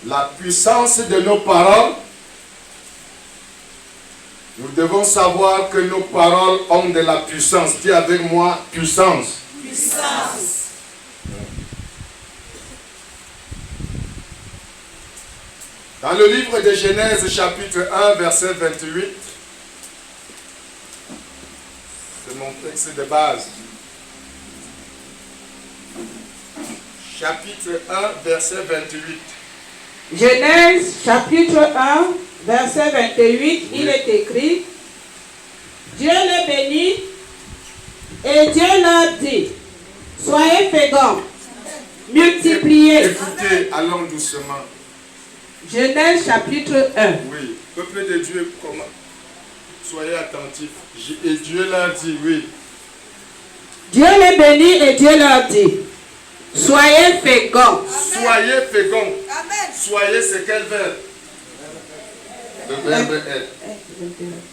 la puissance de nos paroles. Nous devons savoir que nos paroles ont de la puissance. Dis avec moi, puissance. Puissance. Dans le livre de Genèse, chapitre 1, verset 28, c'est mon texte de base. Chapitre 1, verset 28. Genèse, chapitre 1, verset 28, il est écrit: Dieu les bénit et Dieu leur dit: soyez féconds, multipliez. Écoutez, allons doucement. Genèse, chapitre 1. Oui, peuple de Dieu, comment? Soyez attentifs. Et Dieu leur dit, oui. Dieu les bénit et Dieu leur dit: soyez féconds. Soyez féconds. Amen. Soyez, c'est quel verbe? Le verbe être.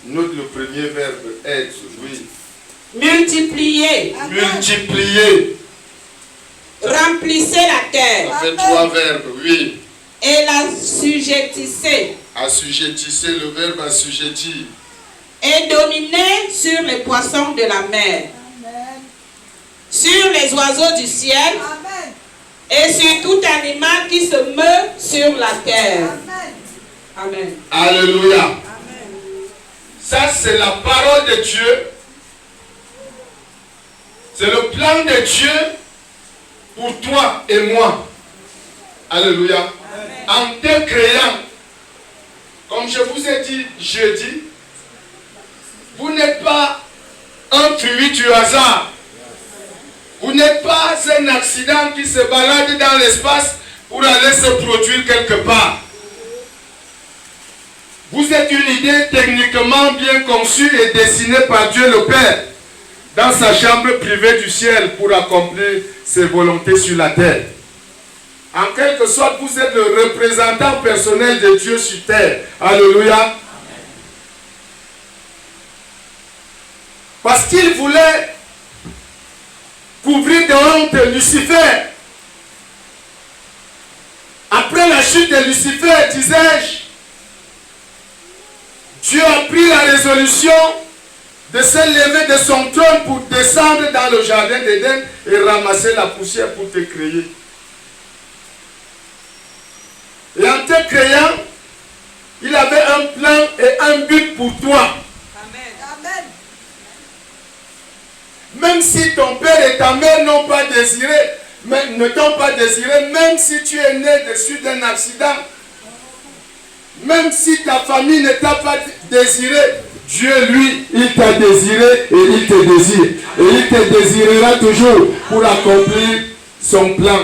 Note le premier verbe, être, oui. Multipliez. Amen. Multipliez. Remplissez la terre Ça fait trois verbes, oui. et la sujettissez. Assujettissez, le verbe assujettir. Et dominez sur les poissons de la mer, Amen. sur les oiseaux du ciel Amen. et sur tout animal qui se meut sur la terre. Amen. Amen. Alléluia. Amen. Ça, c'est la parole de Dieu. C'est le plan de Dieu pour toi et moi. Alléluia. En te créant, comme je vous ai dit jeudi, vous n'êtes pas un fruit du hasard. Vous n'êtes pas un accident qui se balade dans l'espace pour aller se produire quelque part. Vous êtes une idée techniquement bien conçue et dessinée par Dieu le Père dans sa chambre privée du ciel pour accomplir ses volontés sur la terre. En quelque sorte, vous êtes le représentant personnel de Dieu sur terre. Alléluia. Parce qu'il voulait couvrir de honte Lucifer. Après la chute de Lucifer, disais-je, Dieu a pris la résolution de se lever de son trône pour descendre dans le jardin d'Éden et ramasser la poussière pour te créer. Et en te créant, il avait un plan et un but pour toi. Amen. Même si ton père et ta mère n'ont pas désiré, ne t'ont pas désiré, même si tu es né dessus d'un accident, même si ta famille ne t'a pas désiré, Dieu, lui, il t'a désiré et il te désire. Et il te désirera toujours pour accomplir son plan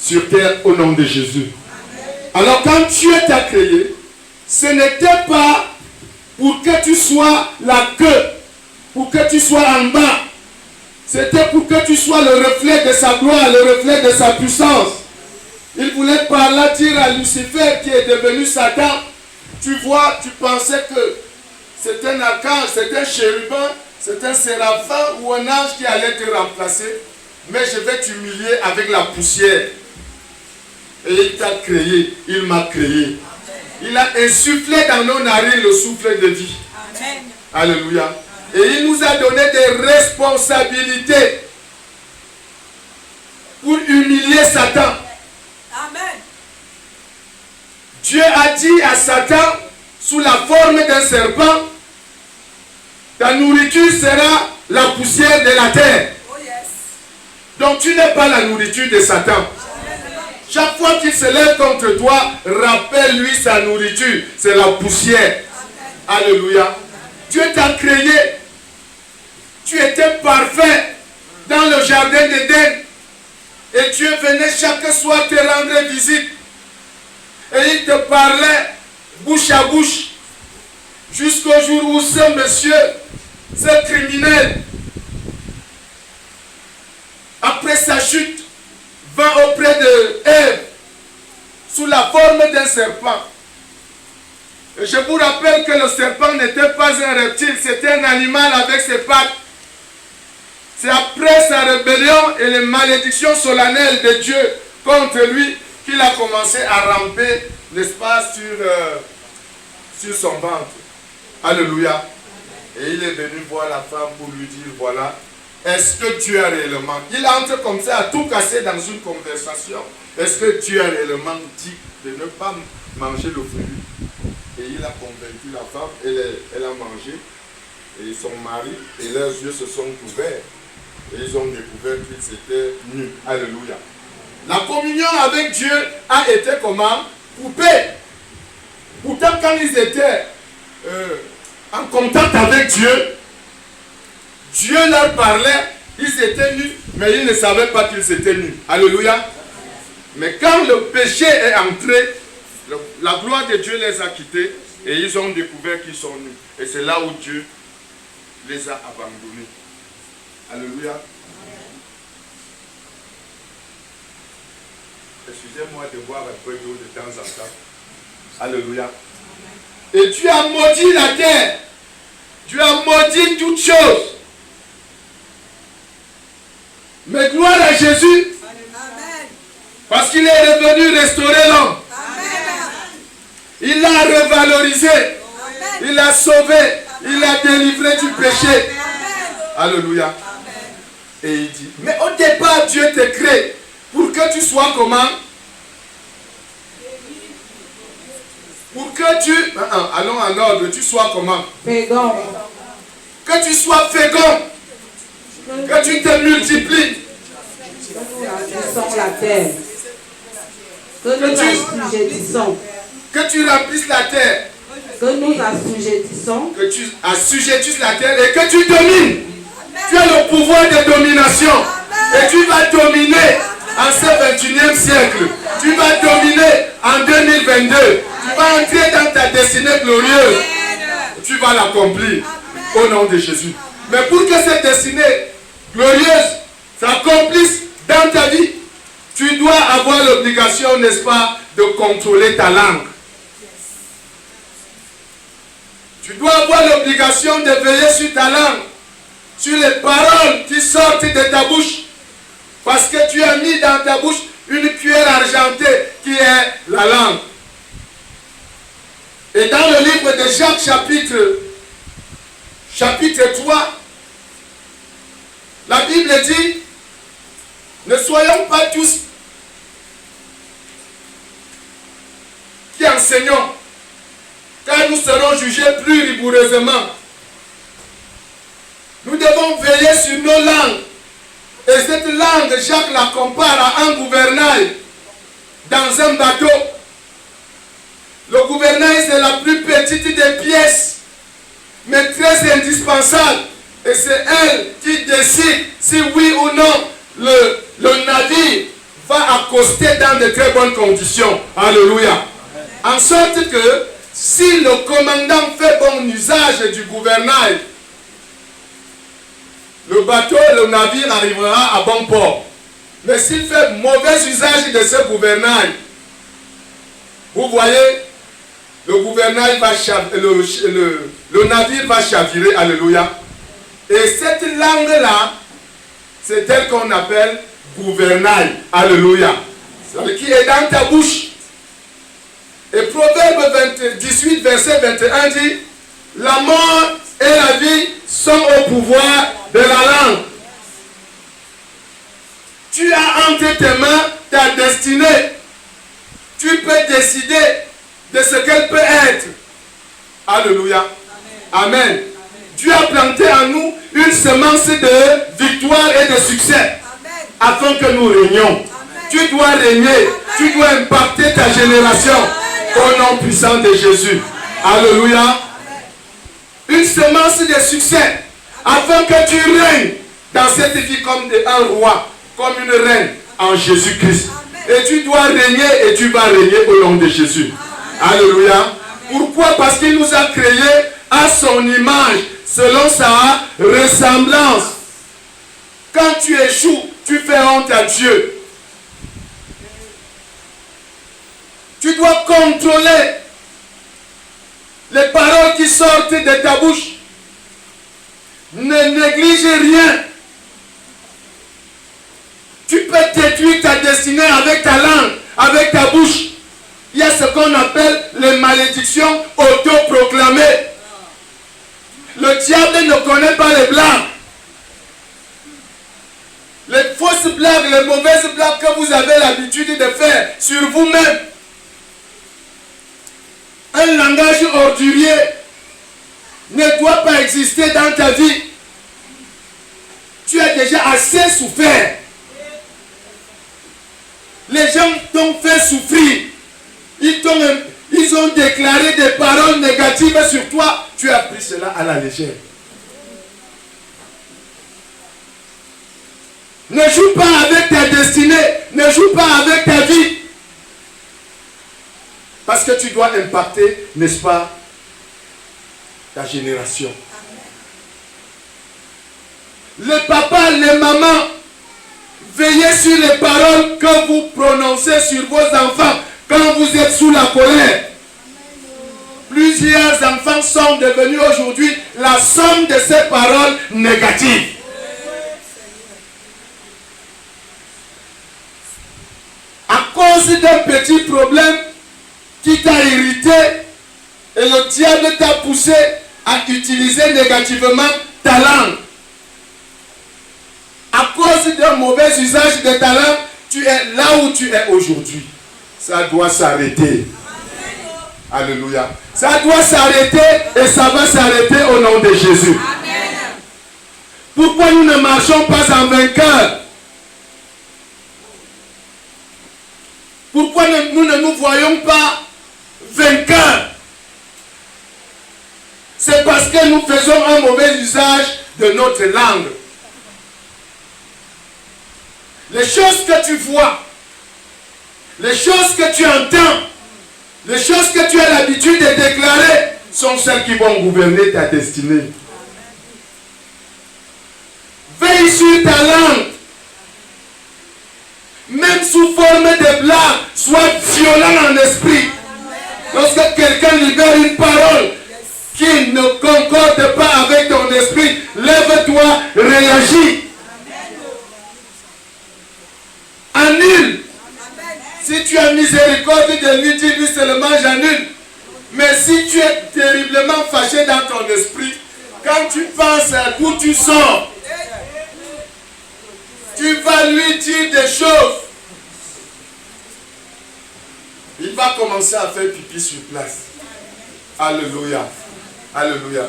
sur terre au nom de Jésus. Alors quand Dieu t'a créé, ce n'était pas pour que tu sois la queue, pour que tu sois en bas. C'était pour que tu sois le reflet de sa gloire, le reflet de sa puissance. Il voulait par là dire à Lucifer qui est devenu Satan, tu vois, tu pensais que c'est un archange, c'est un chérubin, c'est un séraphin ou un ange qui allait te remplacer, mais je vais t'humilier avec la poussière. Et il t'a créé, il m'a créé. Il a insufflé dans nos narines le souffle de vie. Amen. Alléluia. Et il nous a donné des responsabilités pour humilier Satan. Amen. Dieu a dit à Satan, sous la forme d'un serpent, ta nourriture sera la poussière de la terre. Oh yes. Donc tu n'es pas la nourriture de Satan. Chaque fois qu'il se lève contre toi, rappelle-lui sa nourriture. C'est la poussière. Alléluia. Dieu t'a créé. Tu étais parfait dans le jardin d'Éden. Et Dieu venait chaque soir te rendre visite. Et il te parlait bouche à bouche. Jusqu'au jour où ce monsieur, ce criminel, après sa chute, vint auprès de Ève sous la forme d'un serpent. Et je vous rappelle que le serpent n'était pas un reptile, c'était un animal avec ses pattes. C'est après sa rébellion et les malédictions solennelles de Dieu contre lui qu'il a commencé à ramper, n'est-ce pas, sur son ventre. Alléluia. Et il est venu voir la femme pour lui dire, voilà, est-ce que tu as réellement... Il entre comme ça à tout casser dans une conversation. Est-ce que tu as réellement dit de ne pas manger le fruit? Et il a convaincu la femme, elle a mangé. Et son mari et leurs yeux se sont ouverts. Et ils ont découvert qu'ils étaient nus. Alléluia. La communion avec Dieu a été comment? Coupée. Pourtant, quand ils étaient en contact avec Dieu, Dieu leur parlait, ils étaient nus, mais ils ne savaient pas qu'ils étaient nus. Alléluia. Mais quand le péché est entré, la gloire de Dieu les a quittés et ils ont découvert qu'ils sont nus. Et c'est là où Dieu les a abandonnés. Alléluia. Excusez-moi de boire un peu d'eau de temps en temps. Alléluia. Et Dieu a maudit la terre. Dieu a maudit toutes choses. Mais gloire à Jésus. Amen. Parce qu'il est revenu restaurer l'homme. Il l'a revalorisé. Il l'a sauvé. Il l'a délivré du péché. Alléluia. Et il dit, mais au départ, Dieu te crée pour que tu sois comment? Pour que tu... allons en ordre, tu sois comment? Fécond. Que tu sois fécond. Que tu te multiplies. Que nous remplissons la terre. Que nous assujettissons. Que tu remplisses la terre. Que nous assujettissons. Que tu assujettisses la terre et que tu domines. Tu as le pouvoir de domination. Et tu vas dominer en ce 21e siècle. Tu vas dominer en 2022. Tu vas entrer dans ta destinée glorieuse. Tu vas l'accomplir au nom de Jésus. Mais pour que cette destinée glorieuse s'accomplisse dans ta vie, tu dois avoir l'obligation, n'est-ce pas, de contrôler ta langue. Tu dois avoir l'obligation de veiller sur ta langue, sur les paroles qui sortent de ta bouche. Parce que tu as mis dans ta bouche une cuillère argentée qui est la langue. Et dans le livre de Jacques chapitre 3, la Bible dit, ne soyons pas tous qui enseignons, car nous serons jugés plus rigoureusement. Nous devons veiller sur nos langues. Et cette langue, Jacques la compare à un gouvernail dans un bateau. Le gouvernail, c'est la plus petite des pièces, mais très indispensable. Et c'est elle qui décide si oui ou non le navire va accoster dans de très bonnes conditions. Alléluia. En sorte que si le commandant fait bon usage du gouvernail, le bateau, le navire arrivera à bon port. Mais s'il fait mauvais usage de ce gouvernail, vous voyez, le gouvernail va le navire va chavirer. Alléluia. Et cette langue-là, c'est elle qu'on appelle gouvernail. Alléluia. Celle qui est dans ta bouche. Et Proverbe 18, verset 21 dit, la mort et la vie sont au pouvoir de la langue. Tu as entre tes mains ta destinée. Tu peux décider de ce qu'elle peut être. Alléluia. Amen. Amen. Dieu a planté en nous une semence de victoire et de succès. Amen. Afin que nous régnions. Amen. Tu dois régner. Amen. Tu dois impacter ta génération. Amen. Au nom puissant de Jésus. Amen. Alléluia. Amen. Une semence de succès. Afin que tu règnes dans cette vie comme un roi, comme une reine en Jésus-Christ. Et tu dois régner et tu vas régner au nom de Jésus. Amen. Alléluia. Pourquoi? Parce qu'il nous a créés à son image, selon sa ressemblance. Quand tu échoues, tu fais honte à Dieu. Tu dois contrôler les paroles qui sortent de ta bouche. Ne néglige rien. Tu peux détruire ta destinée avec ta langue, avec ta bouche. Il y a ce qu'on appelle les malédictions autoproclamées. Le diable ne connaît pas les blagues. Les fausses blagues, les mauvaises blagues que vous avez l'habitude de faire sur vous-même. Un langage ordurier ne doit pas exister dans ta vie. Tu as déjà assez souffert. Les gens t'ont fait souffrir. Ils ont déclaré des paroles négatives sur toi. Tu as pris cela à la légère. Ne joue pas avec ta destinée. Ne joue pas avec ta vie. Parce que tu dois impacter, n'est-ce pas, ta génération. Les papas, les mamans, veillez sur les paroles que vous prononcez sur vos enfants quand vous êtes sous la colère. Plusieurs enfants sont devenus aujourd'hui la somme de ces paroles négatives. À cause d'un petit problème qui t'a irrité et le diable t'a poussé à utiliser négativement ta langue. À cause d'un mauvais usage de ta langue, tu es là où tu es aujourd'hui. Ça doit s'arrêter. Alléluia. Ça doit s'arrêter et ça va s'arrêter au nom de Jésus. Amen. Pourquoi nous ne marchons pas en vainqueur? Pourquoi nous ne nous voyons pas vainqueurs? C'est parce que nous faisons un mauvais usage de notre langue. Les choses que tu vois, les choses que tu entends, les choses que tu as l'habitude de déclarer sont celles qui vont gouverner ta destinée. Veille sur ta langue. Même sous forme de blague, sois violent en esprit. Lorsque quelqu'un libère une parole qui ne concorde pas avec ton esprit, lève-toi, réagis. Annule. Si tu as miséricorde de lui, dis-lui seulement j'annule. Mais si tu es terriblement fâché dans ton esprit, quand tu penses d'où tu sors, tu vas lui dire des choses. Il va commencer à faire pipi sur place. Alléluia. Alléluia.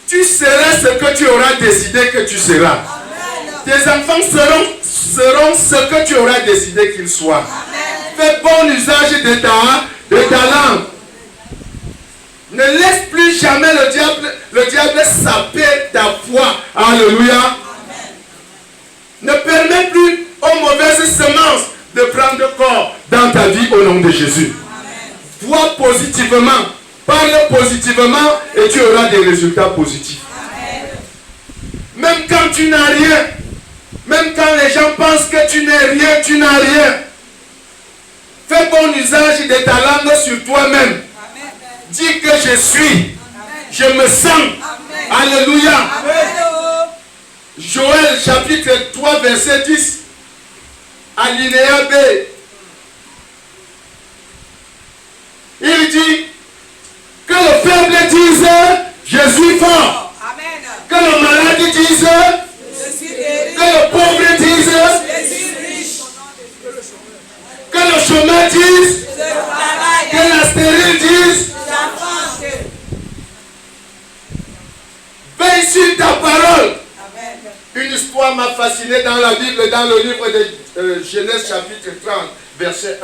Tu seras ce que tu auras décidé que tu seras. Tes enfants seront ce que tu auras décidé qu'ils soient. Fais bon usage de ta langue. Ne laisse plus jamais le diable saper ta foi. Alléluia. Ne permets plus aux mauvaises semences de prendre corps dans ta vie au nom de Jésus. Vois positivement, parle positivement et tu auras des résultats positifs. Même quand tu n'as rien, même quand les gens pensent que tu n'es rien, tu n'as rien. Fais bon usage de ta langue sur toi-même. Dis que je suis, je me sens. Alléluia. Joël chapitre 3 verset 10. Alinéa B. Il dit que le faible dise je suis fort. Amen. Que le malade dise je suis guéri. Que le pauvre dise je suis riche. Que le chômeur dise que la stérile dise j'avance. Veille sur ta parole. Une histoire m'a fasciné dans la Bible, dans le livre de Genèse chapitre 30, verset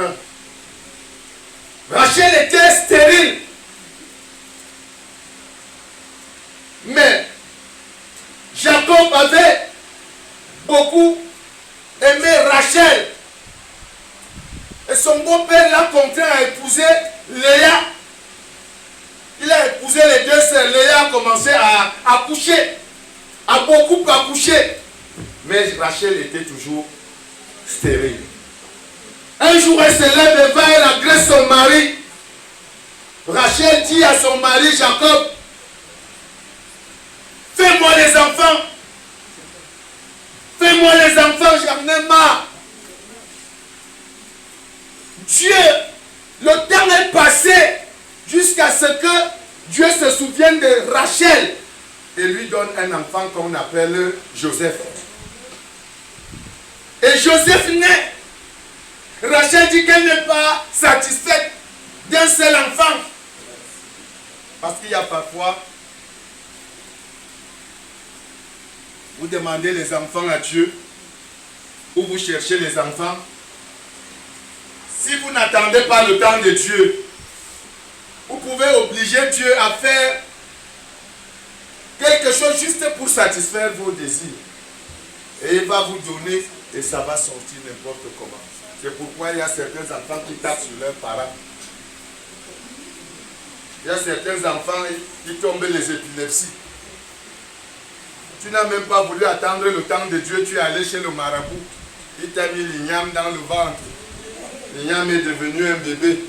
1. Rachel était stérile. Mais Jacob avait beaucoup aimé Rachel. Et son beau-père l'a contraint à épouser Léa. Il a épousé les deux sœurs. Léa a commencé à accoucher. A beaucoup accouché. Mais Rachel était toujours stérile. Un jour, elle se lève et va, elle agresse son mari. Rachel dit à son mari Jacob, fais-moi les enfants. Fais-moi les enfants, j'en ai marre. Dieu se souvient de Rachel et lui donne un enfant qu'on appelle Joseph. Et Joseph naît. Rachel dit qu'elle n'est pas satisfaite d'un seul enfant. Parce qu'il y a parfois, vous demandez les enfants à Dieu, ou vous cherchez les enfants. Si vous n'attendez pas le temps de Dieu, vous pouvez obliger Dieu à faire quelque chose juste pour satisfaire vos désirs. Et il va vous donner et ça va sortir n'importe comment. C'est pourquoi il y a certains enfants qui tapent sur leurs parents. Il y a certains enfants qui tombent les épilepsies. Tu n'as même pas voulu attendre le temps de Dieu, tu es allé chez le marabout. Il t'a mis l'igname dans le ventre. L'igname est devenu un bébé.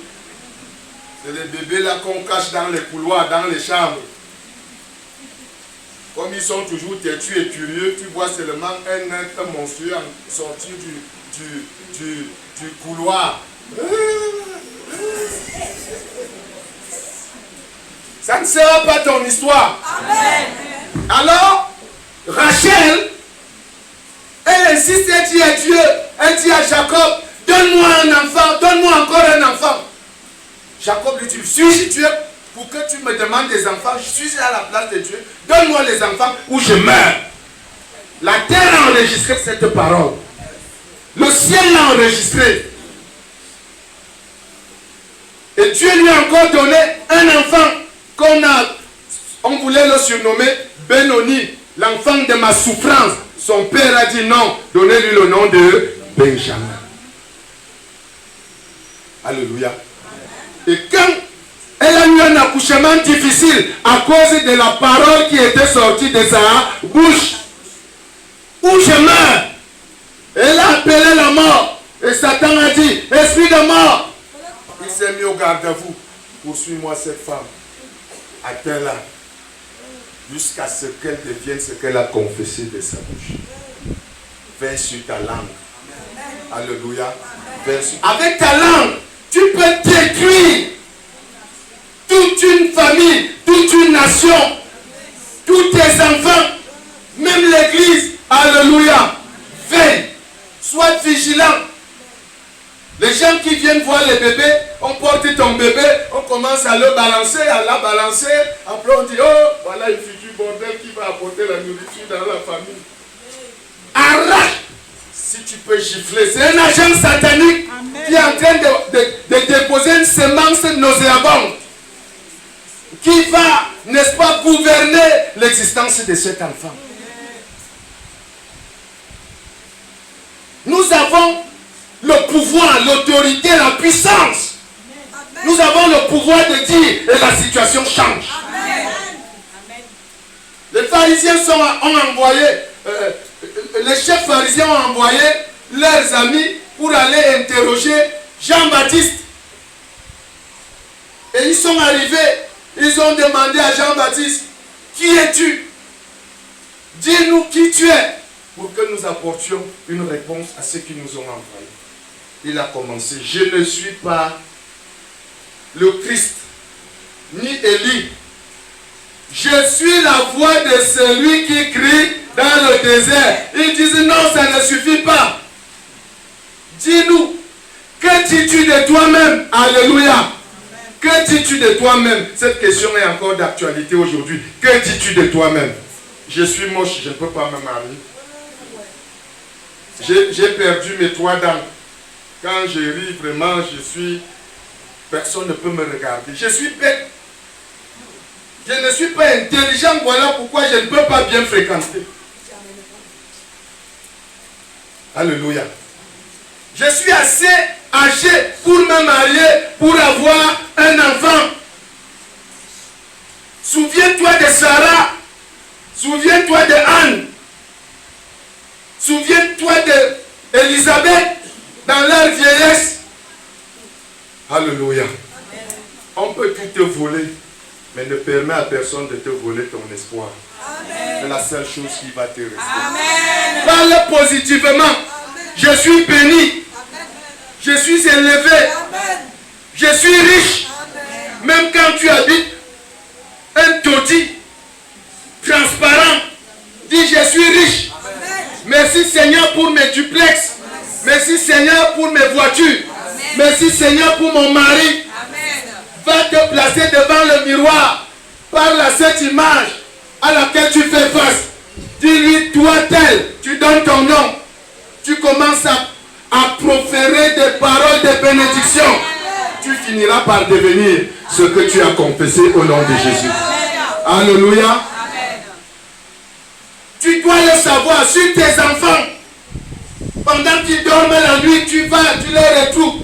C'est les bébés là qu'on cache dans les couloirs, dans les chambres. Comme ils sont toujours têtus et curieux, tu vois seulement un être monstrueux sortir du couloir. Ça ne sera pas ton histoire. Amen. Alors, Rachel, elle insiste, elle dit à Dieu, elle dit à Jacob, donne-moi un enfant, donne-moi encore un enfant. Jacob lui dit, suis-je Dieu pour que tu me demandes des enfants? Je suis à la place de Dieu. Donne-moi les enfants ou je meurs. La terre a enregistré cette parole. Le ciel l'a enregistré. Et Dieu lui a encore donné un enfant on voulait le surnommer Benoni, l'enfant de ma souffrance. Son père a dit non, donnez-lui le nom de Benjamin. Alléluia. Et quand elle a eu un accouchement difficile à cause de la parole qui était sortie de sa bouche, où je meurs, elle a appelé la mort. Et Satan a dit, esprit de mort, il s'est mis au garde à vous. Poursuis-moi cette femme. Atteins-la jusqu'à ce qu'elle devienne ce qu'elle a confessé de sa bouche. Veille sur ta langue. Alléluia. Avec ta langue, tu peux détruire toute une famille, toute une nation, tous tes enfants, même l'église. Alléluia. Veille. Sois vigilant. Les gens qui viennent voir les bébés, on porte ton bébé, on commence à le balancer, à la balancer. Après on dit, oh, voilà une figure bordel qui va apporter la nourriture dans la famille. Arrache. Si tu peux gifler, c'est un agent satanique. Amen. Qui est en train de déposer une semence nauséabonde qui va, n'est-ce pas, gouverner l'existence de cet enfant. Nous avons le pouvoir, l'autorité, la puissance. Amen. Nous avons le pouvoir de dire et la situation change. Amen. Les pharisiens ont envoyé, les chefs pharisiens ont envoyé leurs amis pour aller interroger Jean-Baptiste. Et ils sont arrivés, ils ont demandé à Jean-Baptiste, qui es-tu? Dis-nous qui tu es, pour que nous apportions une réponse à ceux qui nous ont envoyés. Il a commencé, je ne suis pas le Christ, ni Élie. Je suis la voix de celui qui crie dans le désert. Ils disent non, ça ne suffit pas. Dis-nous, que dis-tu de toi-même? Alléluia. Que dis-tu de toi-même? Cette question est encore d'actualité aujourd'hui. Que dis-tu de toi-même? Je suis moche, je ne peux pas me marier. J'ai perdu mes 3 dents. Quand je ris, vraiment, personne ne peut me regarder. Je suis bête. Je ne suis pas intelligent, voilà pourquoi je ne peux pas bien fréquenter. Alléluia. Je suis assez âgé pour me marier, pour avoir un enfant. Souviens-toi de Sarah. Souviens-toi de Anne. Souviens-toi d'Élisabeth dans leur vieillesse. Alléluia. On peut tout te voler, mais ne permet à personne de te voler ton espoir. C'est la seule chose qui va te rester. Amen. Parle positivement. Amen. Je suis béni. Amen. Je suis élevé. Amen. Je suis riche. Amen. Même quand tu habites un taudis transparent. Dis, je suis riche. Merci Seigneur pour mes duplex. Merci Seigneur pour mes voitures. Merci Seigneur pour mon mari. Va te placer devant le miroir. Parle à cette image à laquelle tu fais face. Dis-lui, toi tel, tu donnes ton nom. Tu commences à proférer des paroles de bénédiction. Tu finiras par devenir ce que tu as confessé au nom de Jésus. Alléluia. Tu dois le savoir sur tes enfants. Pendant qu'ils dorment la nuit, tu les retrouves.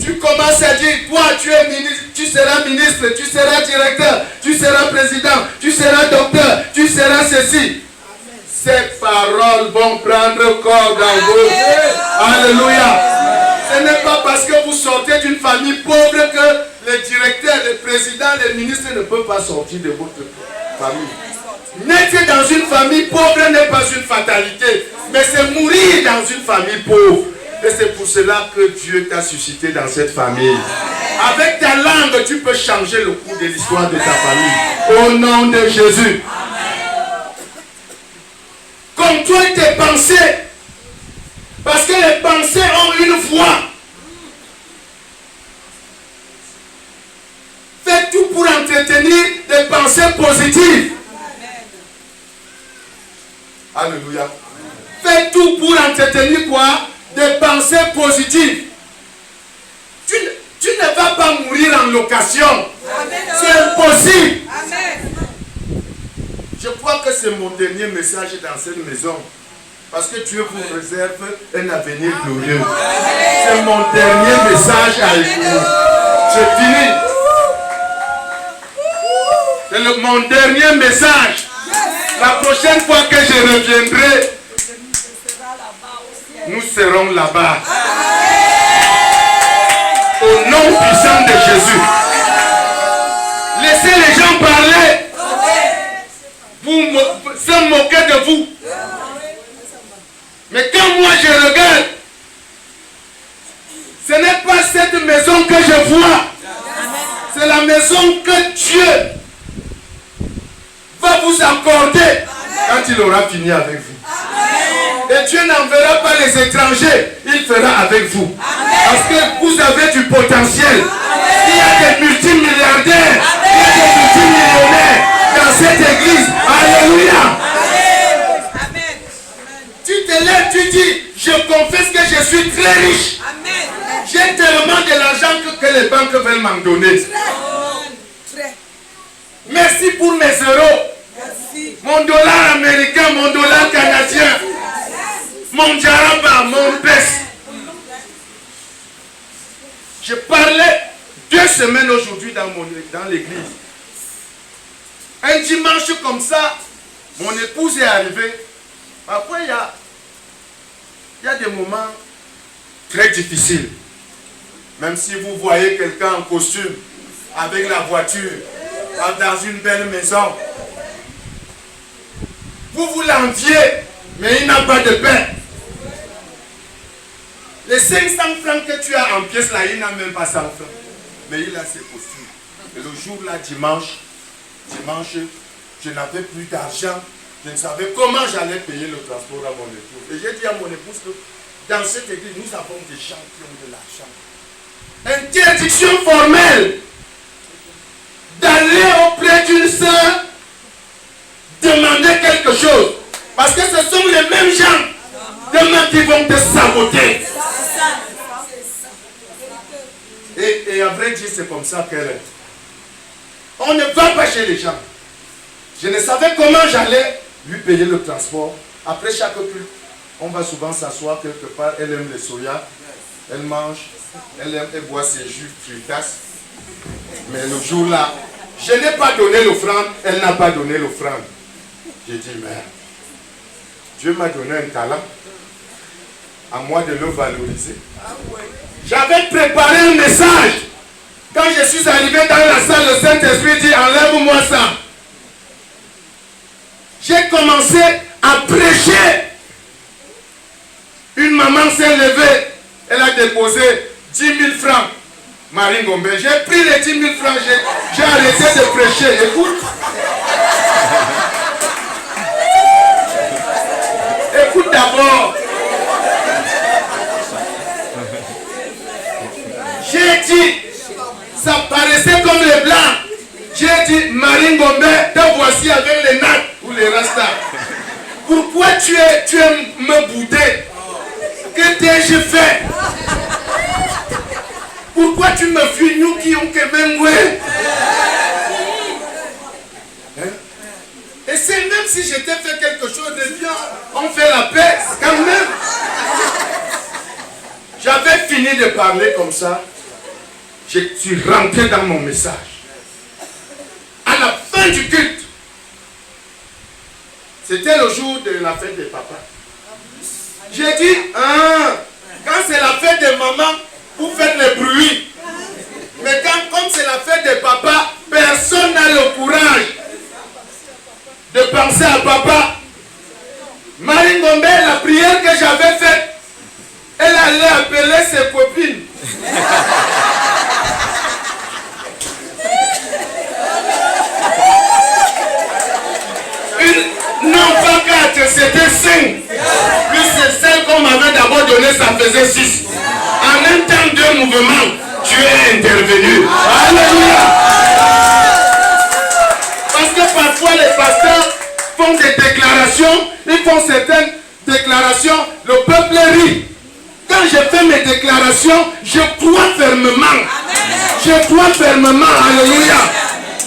Tu commences à dire, toi tu es ministre, tu seras ministre, tu seras directeur, tu seras président, tu seras docteur, tu seras ceci. Ces paroles vont prendre corps dans vous. Alléluia. Ce n'est pas parce que vous sortez d'une famille pauvre que les directeurs, les présidents, les ministres ne peuvent pas sortir de votre famille. Naître dans une famille pauvre n'est pas une fatalité, mais c'est mourir dans une famille pauvre. Et c'est pour cela que Dieu t'a suscité dans cette famille. Avec ta langue, tu peux changer le cours de l'histoire de ta famille. Au nom de Jésus. Contrôle tes pensées. Parce que les pensées ont une voix. Fais tout pour entretenir des pensées positives. Alléluia. Fais tout pour entretenir quoi? Des pensées positives. Tu ne vas pas mourir en location. C'est impossible. Je crois que c'est mon dernier message dans cette maison. Parce que Dieu vous réserve un avenir glorieux. C'est mon dernier message à écouter. Je finis. C'est mon dernier message. La prochaine fois que je reviendrai, nous serons là-bas. Au nom puissant de Jésus. Laissez les gens parler. Vous se moquez de vous. Mais quand moi je regarde, ce n'est pas cette maison que je vois. C'est la maison que Dieu va vous accorder quand il aura fini avec vous. Et Dieu n'enverra pas les étrangers, il fera avec vous. Parce que vous avez du potentiel. Il y a des multimilliardaires, il y a des multimillionnaires dans cette église. Alléluia. Tu te lèves, tu dis, je confesse que je suis très riche. J'ai tellement de l'argent que les banques veulent m'en donner. Merci pour mes euros. Mon dollar américain, mon dollar canadien, mon djaraba, mon pèse. Je parlais 2 semaines aujourd'hui dans l'église. Un dimanche comme ça, mon épouse est arrivée. Après, il y a des moments très difficiles. Même si vous voyez quelqu'un en costume, avec la voiture, dans une belle maison, vous l'enviez, mais il n'a pas de pain. Les 500 francs que tu as en pièces là, il n'a même pas 100 francs. Mais il a ses costumes. Et le jour là, dimanche, je n'avais plus d'argent. Je ne savais comment j'allais payer le transport à mon épouse. Et j'ai dit à mon épouse que dans cette église, nous avons des gens qui ont de l'argent. Interdiction formelle d'aller auprès d'une sœur demander quelque chose. Parce que ce sont les mêmes gens demain qui vont te saboter. Et à vrai dire, c'est comme ça qu'elle est. On ne va pas chez les gens. Je ne savais comment j'allais lui payer le transport. Après chaque culte, on va souvent s'asseoir quelque part. Elle aime les soya. Elle mange. Elle boit ses jus fritas. Mais le jour-là, je n'ai pas donné l'offrande. Elle n'a pas donné l'offrande. J'ai dit, mais Dieu m'a donné un talent. À moi de le valoriser. J'avais préparé un message. Quand je suis arrivé dans la salle, le Saint-Esprit dit, enlève-moi ça. J'ai commencé à prêcher. Une maman s'est levée. Elle a déposé 10 000 francs. Marie Ngombe, j'ai pris les 10 000 francs, j'ai arrêté de prêcher. Écoute. Écoute d'abord. J'ai dit, ça paraissait comme les blancs. J'ai dit, Marie Ngombe, te voici avec les nattes ou les rastas. Pourquoi tu aimes me bouder? Que t'ai-je fait? Pourquoi tu me fuis nous qui ont que même Et c'est même si je t'ai fait quelque chose de bien, on fait la paix quand même. J'avais fini de parler comme ça. Je suis rentré dans mon message. À la fin du culte, c'était le jour de la fête des papas. J'ai dit, quand c'est la fête des mamans, vous faites le bruit. Mais comme c'est la fête des papas, personne n'a le courage de penser à papa. Marie Ngombe, la prière que j'avais faite, elle allait appeler ses copines. Non pas 4, c'était 5. Plus celle qu'on m'avait d'abord donné, ça faisait 6. En même temps, 2 mouvements, tu es intervenu. Alléluia. Parce que parfois les pasteurs font des déclarations, ils font certaines déclarations, le peuple rit. Quand je fais mes déclarations, je crois fermement. Je crois fermement. Alléluia.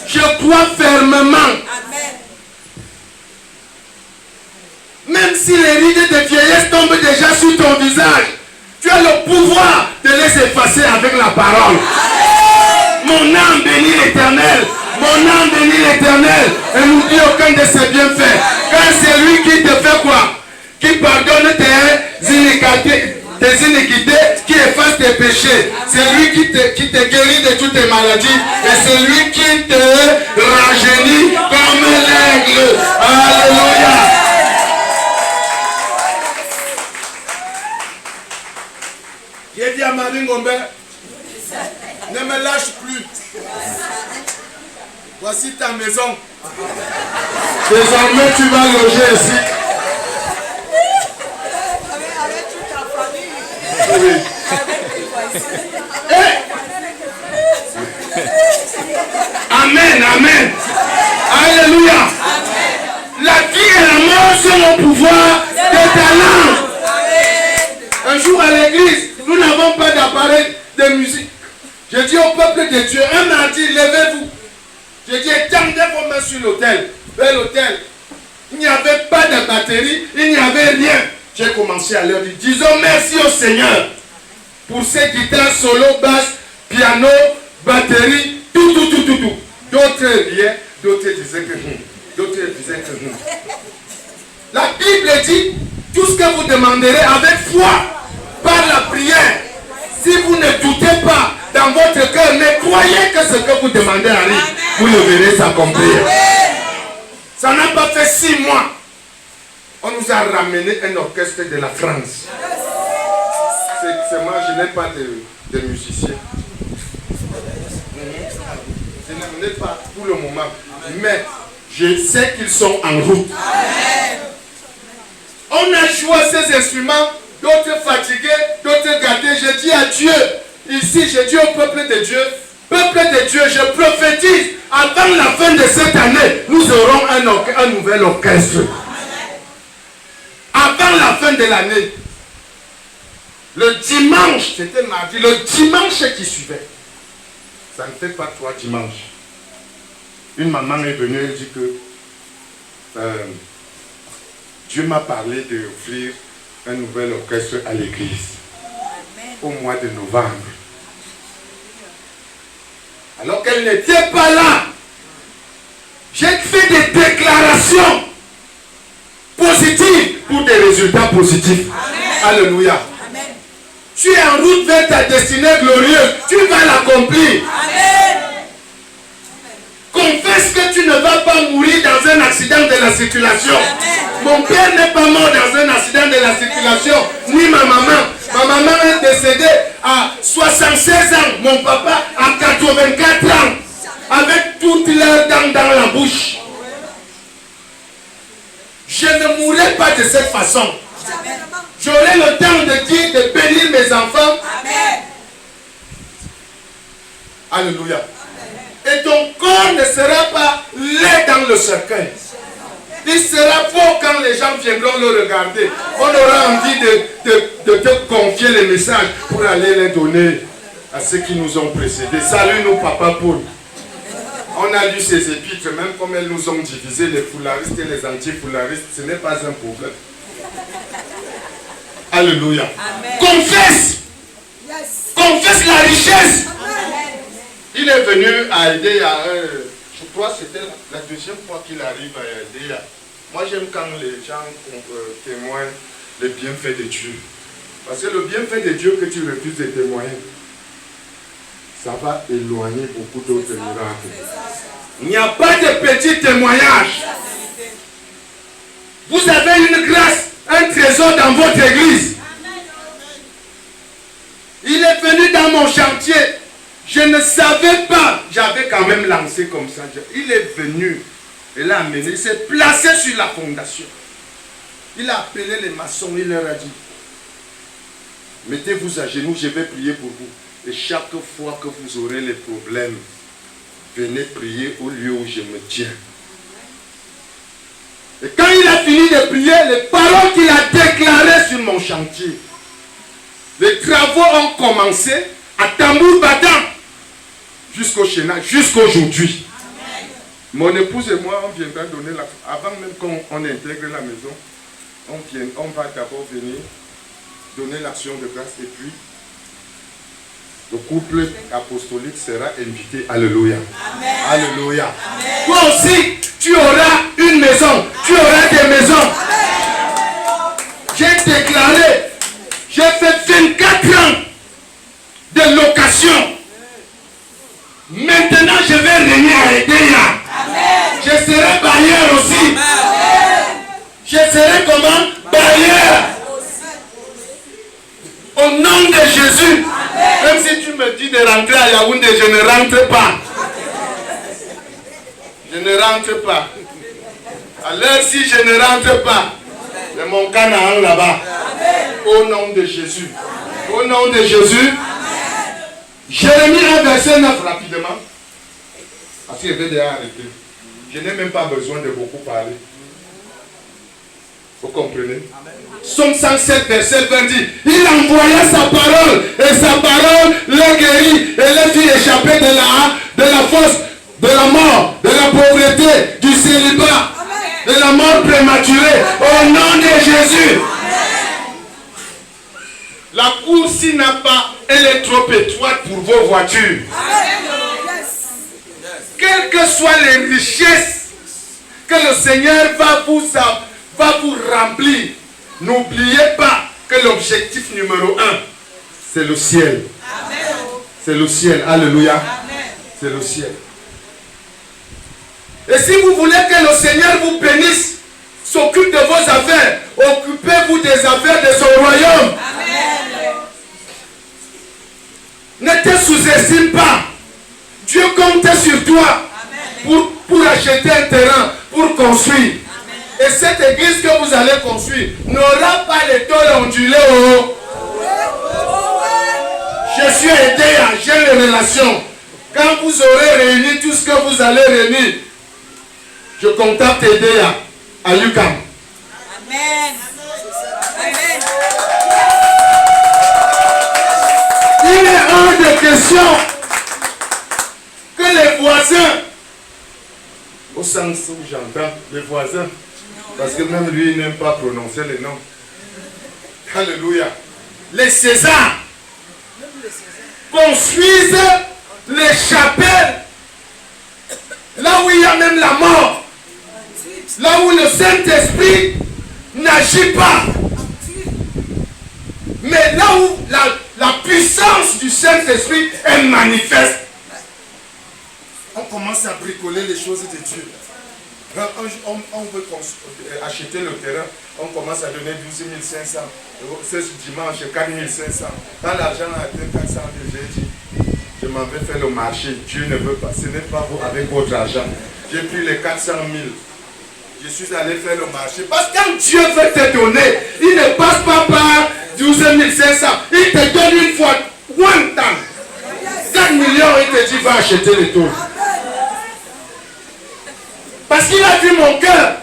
Je crois fermement. Même si les rides de vieillesse tombent déjà sur ton visage, tu as le pouvoir de les effacer avec la parole. Mon âme bénit l'Éternel. Mon âme bénit l'Éternel. Et n'oublie aucun de ses bienfaits. Car c'est lui qui te fait quoi? Qui pardonne tes iniquités, qui efface tes péchés. C'est lui qui te guérit de toutes tes maladies. Et c'est lui qui te rajeunit comme l'aigle. Alléluia. J'ai dit à Marie Ngombe, ne me lâche plus. Voici ta maison. Désormais, tu vas loger ici. Avec toute ta famille. Oui. Amen, amen. Alléluia. La vie et la mort sont au pouvoir de ta langue. Un jour à l'église, nous n'avons pas d'appareil de musique. Je dis au peuple de Dieu, un mardi, levez-vous. Je dis, étendez vos mains sur l'autel. Vers l'autel. Il n'y avait pas de batterie, il n'y avait rien. J'ai commencé à leur dire, disons merci au Seigneur pour ces guitares solo, basse, piano, batterie, tout. D'autres riaient, d'autres disaient que La Bible dit, tout ce que vous demanderez avec foi, par la prière, si vous ne doutez pas dans votre cœur, mais croyez que ce que vous demandez arrive, vous le verrez s'accomplir. Ça n'a pas fait 6 mois. On nous a ramené un orchestre de la France. C'est moi, je n'ai pas de musiciens. Je n'ai pas pour le moment. Mais je sais qu'ils sont en route. On a joué ces instruments, d'autres fatigués, d'autres gâtés. Je dis à Dieu, ici, je dis au peuple de Dieu, je prophétise, avant la fin de cette année, nous aurons un nouvel orchestre. Avant la fin de l'année, le dimanche, c'était mardi, le dimanche qui suivait, ça ne fait pas 3 dimanches. Une maman est venue, elle dit que Dieu m'a parlé d'offrir un nouvel orchestre à l'église au mois de novembre. Alors qu'elle n'était pas là, j'ai fait des déclarations positives pour des résultats positifs. Amen. Alléluia. Amen. Tu es en route vers ta destinée glorieuse. Tu vas l'accomplir. Confesse que tu ne vas pas mourir dans un accident de la circulation. Amen. Mon père n'est pas mort dans un accident de la circulation, ni ma maman. Ma maman est décédée à 76 ans. Mon papa cette façon. J'aurai le temps de dire, de bénir mes enfants. Amen. Alléluia. Et ton corps ne sera pas laid dans le cercueil. Il sera beau quand les gens viendront le regarder. On aura envie de te confier les messages pour aller les donner à ceux qui nous ont précédés. Salut nous, Papa Paul. On a lu ces épîtres, même comme elles nous ont divisé, les foularistes et les anti-foularistes, ce n'est pas un problème. Alléluia. Amen. Confesse. Yes. Confesse la richesse. Amen. Il est venu à Edea, je crois que c'était la deuxième fois qu'il arrive à Edea. Moi j'aime quand les gens témoignent les bienfaits de Dieu. Parce que le bienfait de Dieu que tu refuses de témoigner, ça va éloigner beaucoup d'autres miracles. Il n'y a pas de petits témoignages. Vous avez une grâce, un trésor dans votre église. Il est venu dans mon chantier. Je ne savais pas. J'avais quand même lancé comme ça. Il est venu. Il l'a amené. Il s'est placé sur la fondation. Il a appelé les maçons. Il leur a dit, mettez-vous à genoux, je vais prier pour vous. Et chaque fois que vous aurez les problèmes, venez prier au lieu où je me tiens. Et quand il a fini de prier, les paroles qu'il a déclarées sur mon chantier, les travaux ont commencé à tambour battant jusqu'au chaînage, jusqu'aujourd'hui. Mon épouse et moi, on viendra donner la... Avant même qu'on intègre la maison, on va d'abord venir donner l'action de grâce et puis le couple apostolique sera invité. Alléluia. Amen. Alléluia. Amen. Toi aussi, tu auras une maison. Tu auras des maisons. J'ai déclaré, j'ai fait 24 ans de location. Maintenant, je vais régner à Edea. Je serai bailleur aussi. Amen. Je serai comment? Bailleur. Au nom de Jésus. Même si tu me dis de rentrer à Yaoundé, je ne rentre pas. Je ne rentre pas. À l'heure si je ne rentre pas, c'est mon Canaan là-bas. Au nom de Jésus. Au nom de Jésus. Jérémie 1 verset 9 rapidement. Parce qu'il avait déjà arrêté. Je n'ai même pas besoin de beaucoup parler. Vous comprenez? Somme 107 verset 20 dit, il envoya sa parole et sa parole les guérit et les fit échapper de la fosse, de la mort, de la pauvreté, du célibat, de la mort prématurée. Au nom de Jésus. La course n'a pas, elle est trop étroite pour vos voitures. Quelles que soient les richesses que le Seigneur va vous remplir, n'oubliez pas que l'objectif numéro 1, c'est le ciel. C'est le ciel. Alléluia. C'est le ciel. Et si vous voulez que le Seigneur vous bénisse, s'occupe de vos affaires, occupez-vous des affaires de son royaume. Ne te sous-estime pas. Dieu compte sur toi pour acheter un terrain, pour construire. Et cette église que vous allez construire n'aura pas les tôles ondulées au haut. Je suis aidé, j'ai les relations. Quand vous aurez réuni tout ce que vous allez réunir, je contacte Edea à Lucam. Amen. Amen. Il est hors de question que les voisins, au sens où j'entends, les voisins, parce que même lui il n'aime pas prononcer les noms. Alléluia. Les Césars construisent les chapelles là où il y a même la mort, là où le Saint-Esprit n'agit pas, mais là où la puissance du Saint-Esprit est manifeste. On commence à bricoler les choses de Dieu. On veut acheter le terrain, on commence à donner 12 500. Ce dimanche, 4 500. Quand l'argent a atteint 400 000, j'ai dit, je m'en vais faire le marché. Dieu ne veut pas, ce n'est pas vous avec votre argent. J'ai pris les 400 000. Je suis allé faire le marché. Parce que quand Dieu veut te donner, il ne passe pas par 12 500. Il te donne une fois, one time. 4 millions, il te dit, va acheter les tours. Parce qu'il a vu mon cœur.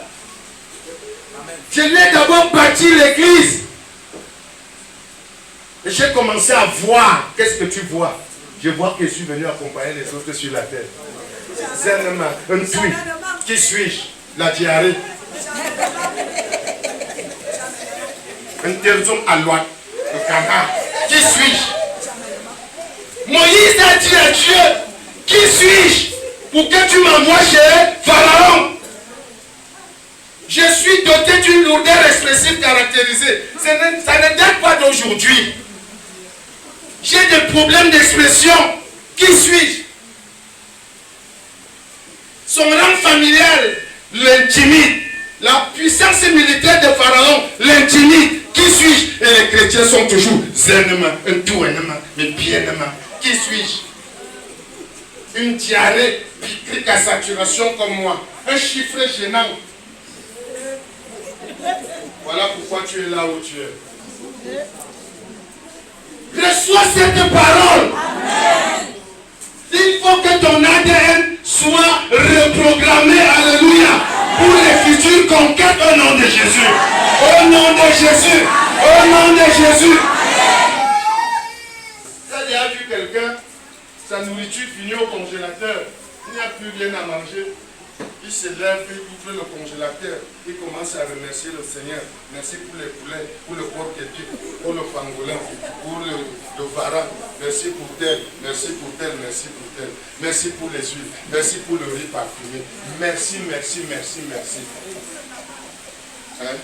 Je lui ai d'abord bâti l'église. Et j'ai commencé à voir. Qu'est-ce que tu vois? Je vois que je suis venu accompagner les autres sur la terre. C'est un tweet. Qui suis-je? La diarrhée. Un terzo à l'ouate. Le canard. Qui suis-je? Moïse a dit à Dieu, qui suis-je pour que tu m'envoies chez Pharaon? Je suis doté d'une lourdeur expressive caractérisée. Ça ne date pas d'aujourd'hui. J'ai des problèmes d'expression. Qui suis-je? Son rang familial l'intimide. La puissance militaire de Pharaon l'intimide. Qui suis-je? Et les chrétiens sont toujours zenement, un tout, mais bien. Qui suis-je? Une diarrhée picrique à saturation comme moi. Un chiffre gênant. Voilà pourquoi tu es là où tu es. Reçois cette parole. Amen. Il faut que ton ADN soit reprogrammé, alléluia, pour les futures conquêtes au nom de Jésus. Au nom de Jésus. Au nom de Jésus. Tu as déjà vu quelqu'un, sa nourriture finit au congélateur, il n'y a plus rien à manger. Il se lève, il ouvre le congélateur, il commence à remercier le Seigneur. Merci pour les poulets, pour le porc épic, pour le pangolin, pour le varan. Merci pour tel, merci pour tel, merci pour tel. Merci pour les huiles, merci pour le riz parfumé. Merci. Hein?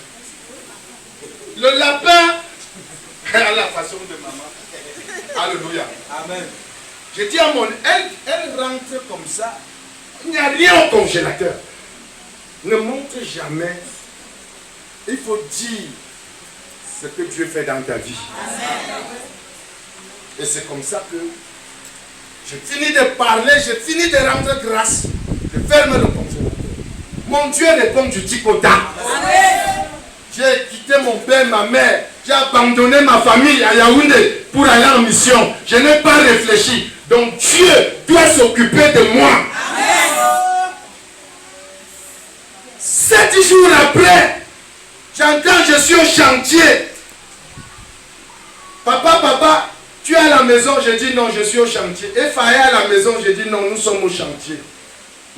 Le lapin, à la façon de maman. Alléluia. Amen. Je dis à mon... Elle rentre comme ça. Il n'y a rien au congélateur. Ne montre jamais. Il faut dire ce que Dieu fait dans ta vie. Amen. Et c'est comme ça que j'ai fini de parler, j'ai fini de rendre grâce. Je ferme le congélateur. Mon Dieu répond du tic-au-tac. J'ai quitté mon père, ma mère. J'ai abandonné ma famille à Yaoundé pour aller en mission. Je n'ai pas réfléchi. Donc Dieu doit s'occuper de moi. Amen. 7 jours après, j'entends, je suis au chantier. Papa, tu es à la maison? Je dis non, je suis au chantier. Et Faya à la maison? Je dis non, nous sommes au chantier.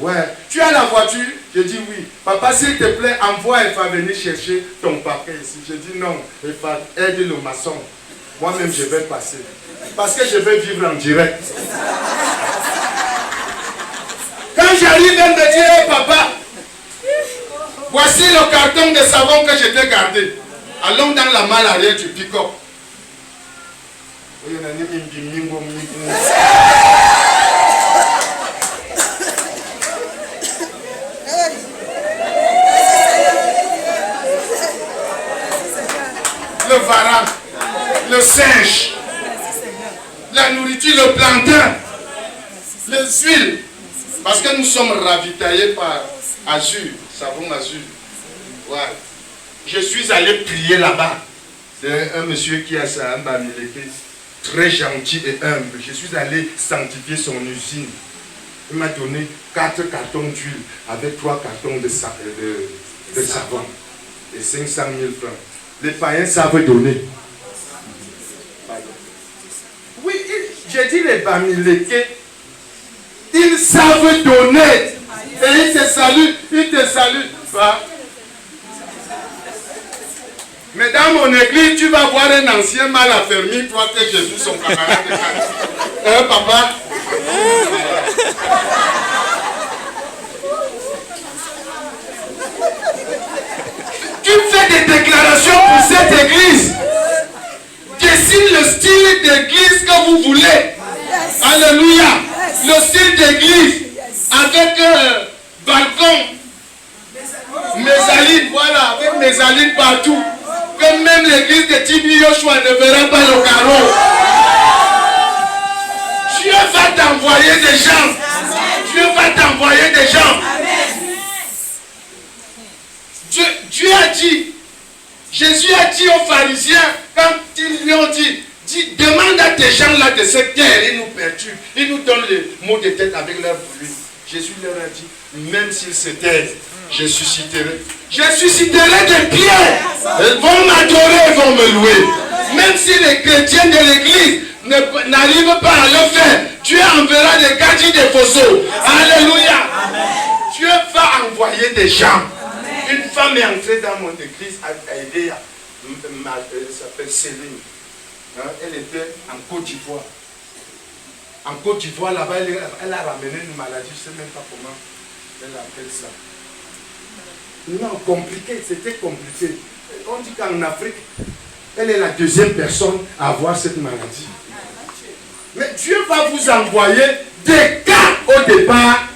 Ouais. Tu as la voiture? Je dis oui. Papa, s'il te plaît, envoie Efa venir chercher ton paquet ici. Je dis non, Efa, aide le maçon. Moi-même, je vais passer. Parce que je vais vivre en direct. Quand j'arrive, elle me dit, hey, papa, voici le carton de savon que je t'ai gardé. Allons dans la malle arrière du pick-up. Le varan, le singe, la nourriture, le plantain, les huiles. Parce que nous sommes ravitaillés par Azur, savon Azur. Ouais. Je suis allé prier là-bas. C'est un monsieur qui a ça, un bamileke, très gentil et humble. Je suis allé sanctifier son usine. Il m'a donné 4 cartons d'huile avec 3 cartons de savon et 500 000 francs. Les païens savent donner. Oui, j'ai dit les bamileke, ils savent donner. Et ils te saluent, Bah. Mais dans mon église, tu vas voir un ancien mal affermi, toi que Jésus, son camarade de quartier. Papa? Tu fais des déclarations pour cette église. Dessine le style d'église que vous voulez. Alléluia. Le style d'église avec balcon, mésaline, voilà, avec mésaline partout. Que même l'église de Tibi Yoshua ne verra pas le carreau. Dieu va t'envoyer des gens. Dieu va t'envoyer des gens. Jésus a dit aux pharisiens, quand ils lui ont dit, demande à tes gens là de se taire, ils nous perturbent, ils nous donnent les mots de tête avec leur boulie. Jésus leur a dit, même s'ils se taisent, je susciterai. Je susciterai des pierres. Ils vont m'adorer, ils vont me louer. Même si les chrétiens de l'église n'arrivent pas à le faire, Dieu enverra des gadgets, des fossaux. Alléluia. Dieu va envoyer des gens. Une femme est entrée dans mon église à aider. Elle s'appelle Céline. Elle était en Côte d'Ivoire. En Côte d'Ivoire, là-bas, elle a ramené une maladie, je ne sais même pas comment elle appelle ça. Non, compliqué, c'était compliqué. On dit qu'en Afrique, elle est la deuxième personne à avoir cette maladie. Mais Dieu va vous envoyer des cas au départ.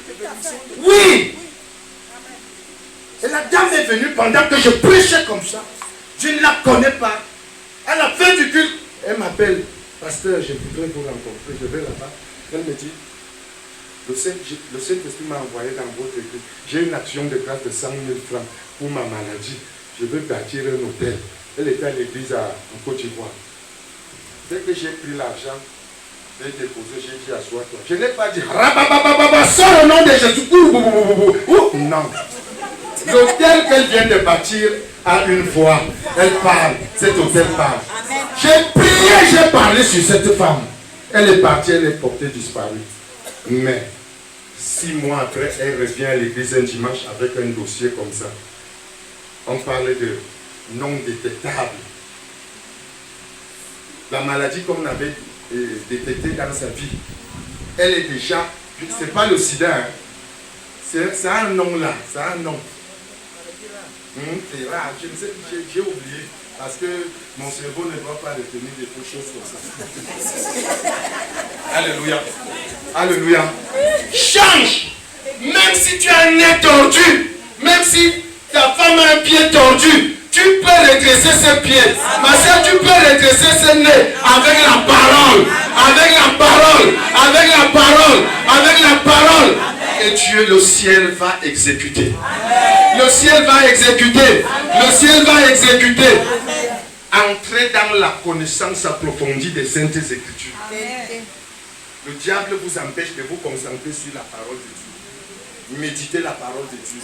Oui. Et la dame est venue pendant que je prêchais comme ça. Je ne la connais pas. À la fin du culte, elle m'appelle. Pasteur, je voudrais vous rencontrer. Je vais là-bas. Elle me dit, le Saint-Esprit m'a envoyé dans votre église. J'ai une action de grâce de 100 000 francs pour ma maladie. Je veux bâtir un hôtel. Elle était à l'église en Côte d'Ivoire. Dès que j'ai pris l'argent, j'ai déposé, j'ai dit, assois-toi. Je n'ai pas dit, sors au nom de Jésus. Non. L'hôtel qu'elle vient de bâtir a une voix. Elle parle. Cet hôtel parle. J'ai prié, j'ai parlé sur cette femme. Elle est partie, elle est portée disparue. Mais 6 mois après, elle revient à l'église un dimanche avec un dossier comme ça. On parlait de non détectable. La maladie qu'on avait détectée dans sa vie, elle est déjà, c'est pas le sida, hein. C'est un nom là, c'est un nom. C'est rare, je ne sais, j'ai oublié, parce que mon cerveau ne doit pas retenir des choses comme ça. Alléluia. Alléluia. Change. Même si tu as un nez tordu, même si ta femme a un pied tordu, tu peux redresser ses pieds. Ma soeur, tu peux redresser ses nez avec la parole. Avec la parole. Avec la parole. Avec la parole. Et Dieu, le ciel va exécuter. Le ciel va exécuter. Le ciel va exécuter. Entrez dans la connaissance approfondie des Saintes Écritures. Le diable vous empêche de vous concentrer sur la parole de Dieu. Méditez la parole de Dieu.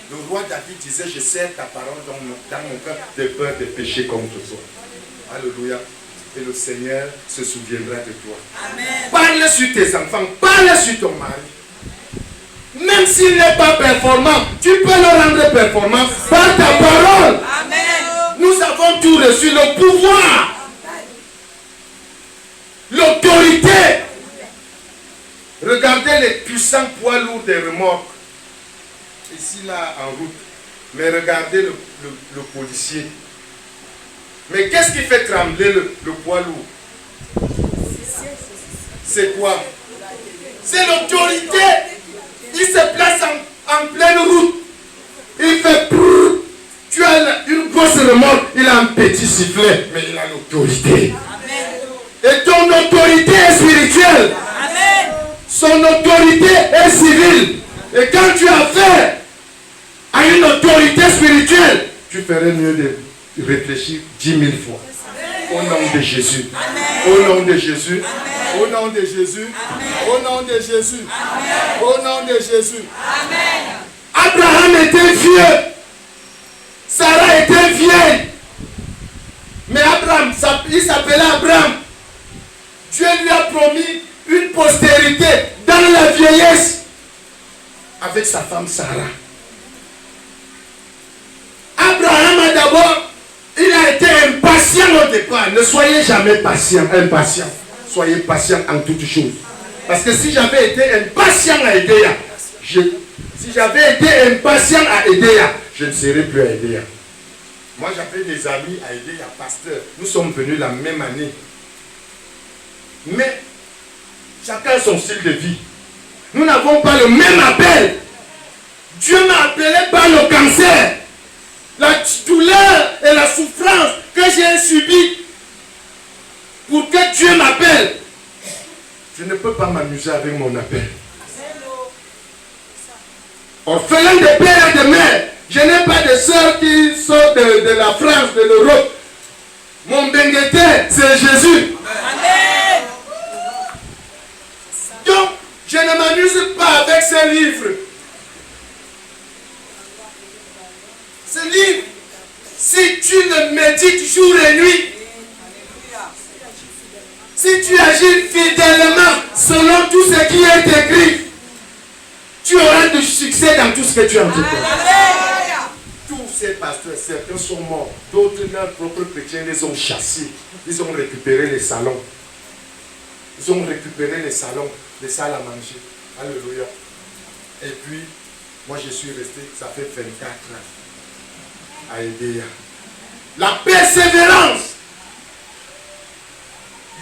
Le roi David disait, je serre ta parole dans mon cœur de peur de pécher contre toi. Alléluia. Et le Seigneur se souviendra de toi. Amen. Parle sur tes enfants, parle sur ton mari. Même s'il n'est pas performant, tu peux le rendre performant par ta parole. Amen. Nous avons tout reçu, le pouvoir, l'autorité. Regardez les puissants poids lourds des remorques. Ici, là, en route. Mais regardez le policier. Mais qu'est-ce qui fait trembler le poids lourd? C'est quoi? C'est l'autorité. Il se place en pleine route. Il fait prrr. Tu as une grosse remorque. Il a un petit sifflet. Mais il a l'autorité. Et ton autorité est spirituelle. Amen. Son autorité est civile. Et quand tu as affaire à une autorité spirituelle, tu ferais mieux de réfléchir 10 000 fois. Au nom de Jésus. Amen. Au nom de Jésus. Amen. Au nom de Jésus. Amen. Au nom de Jésus. Amen. Au nom de Jésus. Amen. Abraham était vieux. Sarah était vieille. Mais Abraham, il s'appelait Abraham. Dieu lui a promis une postérité dans la vieillesse avec sa femme Sarah. Abraham a d'abord, il a été impatient au départ. Ne soyez jamais impatient. Soyez patient en toutes choses. Parce que si j'avais été impatient à Edéa, si j'avais été impatient à Edéa, je ne serais plus à Edéa. Moi j'avais des amis à Edéa, pasteur. Nous sommes venus la même année. Mais chacun son style de vie. Nous n'avons pas le même appel. Dieu m'a appelé par le cancer. La douleur et la souffrance que j'ai subie pour que Dieu m'appelle. Je ne peux pas m'amuser avec mon appel. Orphelin de père et de mère, Je n'ai pas de sœurs qui sont de la France, de l'Europe. Mon bengueté, c'est Jésus. Amen. Donc, je ne m'amuse pas avec ces livres. Ce livre, si tu le médites jour et nuit, si tu agis fidèlement selon tout ce qui est écrit, tu auras du succès dans tout ce que tu entreprends. Tous ces pasteurs, certains sont morts, d'autres, leurs propres chrétiens, les ont chassés. Ils ont récupéré les salons. Ils ont récupéré les salons, les salles à manger. Alléluia. Et puis, moi je suis resté, ça fait 24 ans à Edea. La persévérance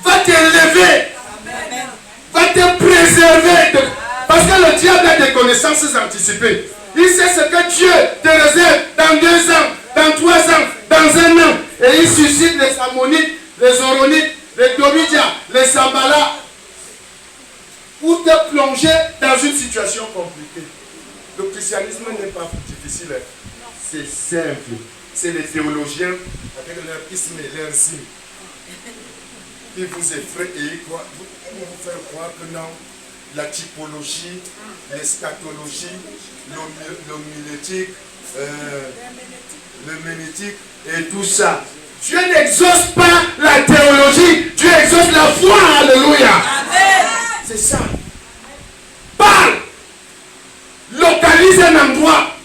va t'élever, va te préserver. Parce que le diable a des connaissances anticipées. Il sait ce que Dieu te réserve dans 2 ans, dans 3 ans, dans 1 an. Et il suscite les Ammonites, les Oronites, les Domidia, les Sambala, pour te plonger dans une situation compliquée. Le christianisme n'est pas difficile. C'est simple. C'est les théologiens avec leur isme et leur sim. Ils vous effraient et ils vont vous faire croire que non. La typologie, l'eschatologie, l'homilétique, l'herméneutique et tout ça. Dieu n'exauce pas la théologie, Dieu exauce la foi. Alléluia. C'est ça. Parle. Localise un endroit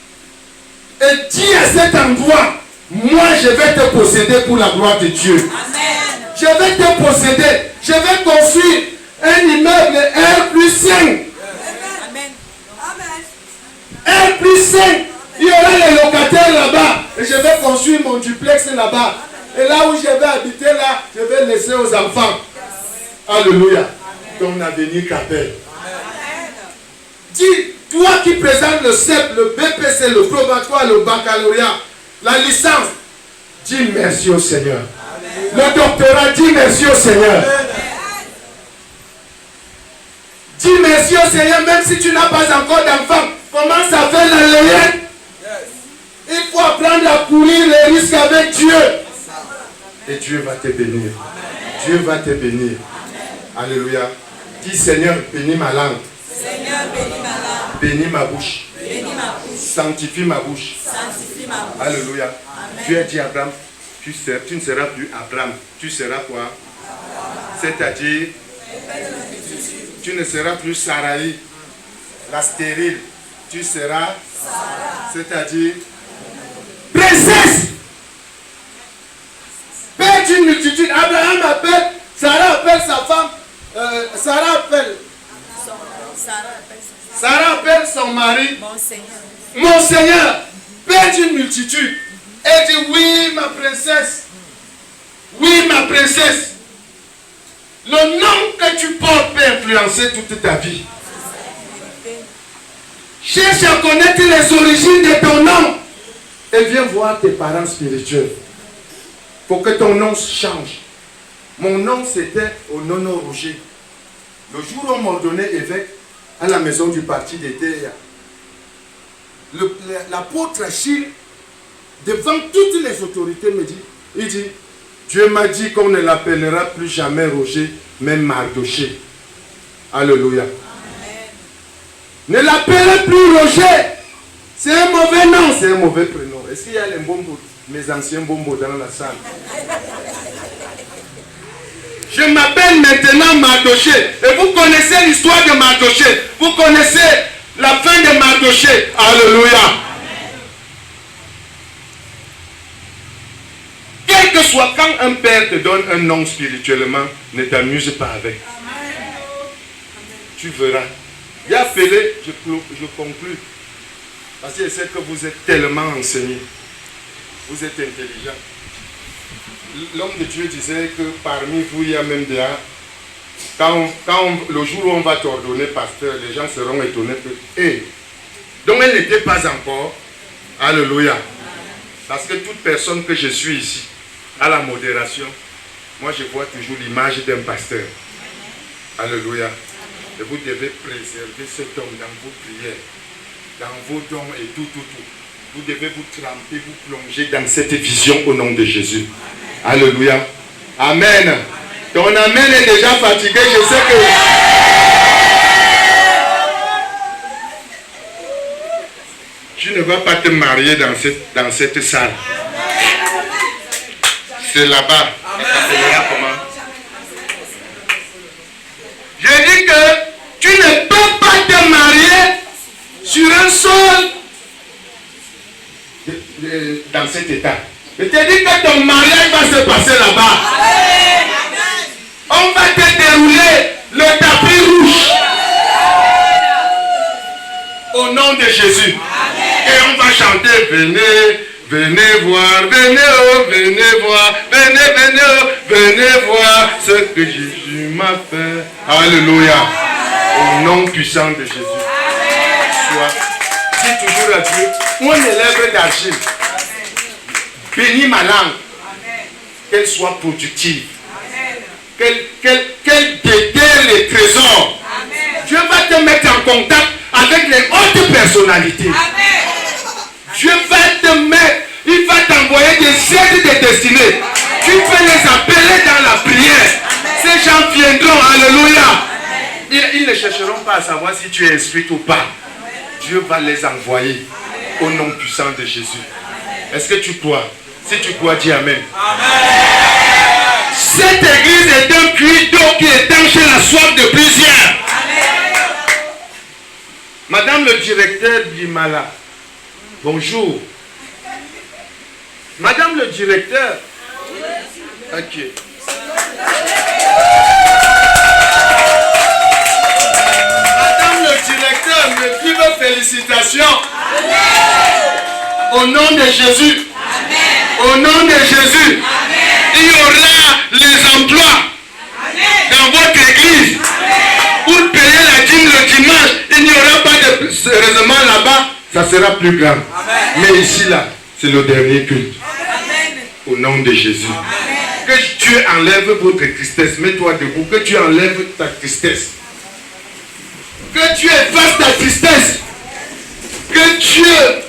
et dis à cet endroit, moi je vais te posséder pour la gloire de Dieu. Amen. Je vais te posséder. Je vais construire un immeuble R+5. Amen. R+5. Il y aura les locataires là-bas. Et je vais construire mon duplex là-bas. Et là où je vais habiter là, je vais laisser aux enfants. Alléluia. Ton avenir qu'appelle. Dis, toi qui présentes le CEP, le BPC, le probatoire, le baccalauréat, la licence, dis merci au Seigneur. Le doctorat, dis merci au Seigneur. Dis merci au Seigneur, même si tu n'as pas encore d'enfant. Commence à faire la layette. Il faut apprendre à courir les risques avec Dieu. Et Dieu va te bénir. Dieu va te bénir. Alléluia. Dis Seigneur, bénis ma langue. Seigneur, bénis ma langue. Bénis ma bouche. Bénis ma bouche. Sanctifie ma bouche. Sanctifie ma bouche. Alléluia. Amen. Dieu a dit à Abraham, tu ne seras plus Abraham. Tu seras quoi? C'est-à-dire, tu ne seras plus Sarai, la stérile. Tu seras, c'est-à-dire, princesse. Père d'une multitude. Abraham appelle, Sarah appelle sa femme, Sarah appelle son mari, Mon Seigneur. mon Seigneur, père d'une multitude. Elle dit, oui ma princesse, oui ma princesse. Le nom que tu portes peut influencer toute ta vie. Cherche à connaître les origines de ton nom. Et viens voir tes parents spirituels. Pour que ton nom change. Mon nom c'était Onono Roger. Le jour où on m'a ordonné évêque à la maison du parti d'Edea, l'apôtre Achille, devant toutes les autorités, me dit, il dit, Dieu m'a dit qu'on ne l'appellera plus jamais Roger, mais Mardoché. Alléluia. Ne l'appelez plus Roger. C'est un mauvais nom, c'est un mauvais prénom. Est-ce qu'il y a les bombos, mes anciens bombos dans la salle? Je m'appelle maintenant Mardoché. Et vous connaissez l'histoire de Mardoché. Vous connaissez la fin de Mardoché. Alléluia. Quel que soit, quand un père te donne un nom spirituellement, ne t'amuse pas avec. Tu verras. Et appelé, je conclus. Parce que je sais que vous êtes tellement enseigné. Vous êtes intelligent. L'homme de Dieu disait que parmi vous, il y a même des... le jour où on va t'ordonner pasteur, les gens seront étonnés que... Hey. Donc elle n'était pas encore. Alléluia. Parce que toute personne que je suis ici, à la modération, moi je vois toujours l'image d'un pasteur. Alléluia. Et vous devez préserver cet homme dans vos prières, dans vos dons et tout. vous devez vous tremper, vous plonger dans cette vision au nom de Jésus. Alléluia. Amen. Ton amen est déjà fatigué, je sais que... Tu ne vas pas te marier dans cette salle. C'est là-bas. Je dis que tu ne peux pas te marier sur un sol dans cet état. Je te dis que ton mariage va se passer là-bas. On va te dérouler le tapis rouge. Au nom de Jésus. Et on va chanter, venez, venez voir, venez, oh, venez voir, venez, venez, oh, venez voir ce que Jésus m'a fait. Alléluia. Au nom puissant de Jésus. Sois. Dis toujours à Dieu, mon élève d'argile. Bénis ma langue. Qu'elle soit productive. Qu'elle déterre les trésors. Dieu va te mettre en contact avec les hautes personnalités. Dieu va te mettre, il va t'envoyer des aides de destinée. Tu peux les appeler dans la prière. Ces gens viendront, alléluia. Ils ne chercheront pas à savoir si tu es inscrit ou pas. Dieu va les envoyer au nom puissant de Jésus. Est-ce que tu crois? Si tu crois, dis Amen. Cette église est un puits d'eau qui étanche la soif de plusieurs. Madame le directeur d'Imala, bonjour. Madame le directeur. Ok. Madame le directeur, mes vives félicitations. Au nom de Jésus. Au nom de Jésus. Il y aura les emplois dans votre église. Pour payer la dîme le dimanche, il n'y aura pas de raisonnement là-bas. Ça sera plus grand. Mais ici, là, c'est le dernier culte. Au nom de Jésus. Que Dieu enlève votre tristesse. Mets-toi debout. Que Dieu enlève ta tristesse. Que Dieu efface ta tristesse. Que Dieu